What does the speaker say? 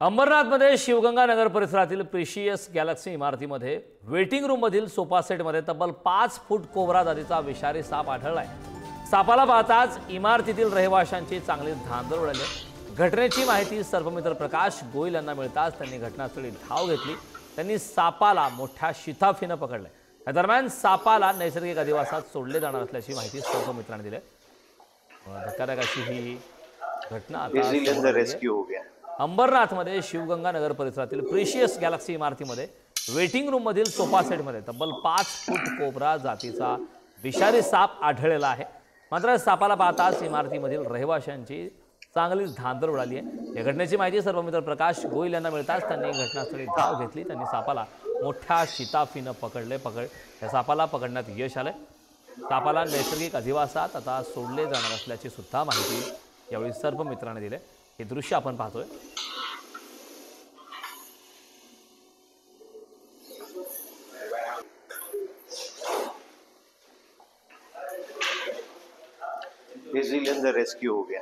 अंबरनाथमध्ये शिवगंगा नगर परिसरातील precious Galaxy इमारतीमध्ये वेटिंग रूममधील सोफा सेटमध्ये तब्बल 5 फूट कोबरा जातीचा विषारी साप आढळलाय। सापाला पाहताच इमारतीतील रहिवाशांची चांगली धांदल उडाली। घटनेची माहिती सर्पमित्र प्रकाश गोयल यांना मिळताच त्यांनी घटनास्थळी धाव घेतली। त्यांनी सापाला मोठ्या शिताफीने पकडले। या दरम्यान सापाला नैसर्गिक अधिवासात सोडले जाणार असल्याची माहिती सर्पमित्रांनी दिली। धक्कादायक अशी ही घटना आता रेस्क्यू हो गया। अंबरनाथमध्ये शिवगंगा नगर परिसरातील प्रिशियस गॅलेक्सी इमारतीमध्ये वेटिंग रूममधील सोफा सेटमध्ये तब्बल 5 फूट कोबरा जातीचा विषारी साप आढळलेला आहे। मात्र सापाला पाहताच इमारतीमधील रहिवाशांची चांगलीच धांदल उडाली आहे। या घटनेची माहिती सर्पमित्र प्रकाश गोयल यांना मिळताच त्यांनी घटनास्थळी धाव घेतली। त्यांनी सापाला मोठ्या शिताफीने या सापाला पकडण्यात यश आले। सापाला नैसर्गिक अधिवासात आता सोडले जाणार असल्याची सुद्धा माहिती यावेळी सर्पमित्रांनी दिली। हे दृश्य आपण पाहतोय। इसीलिए रेस्क्यू हो गया।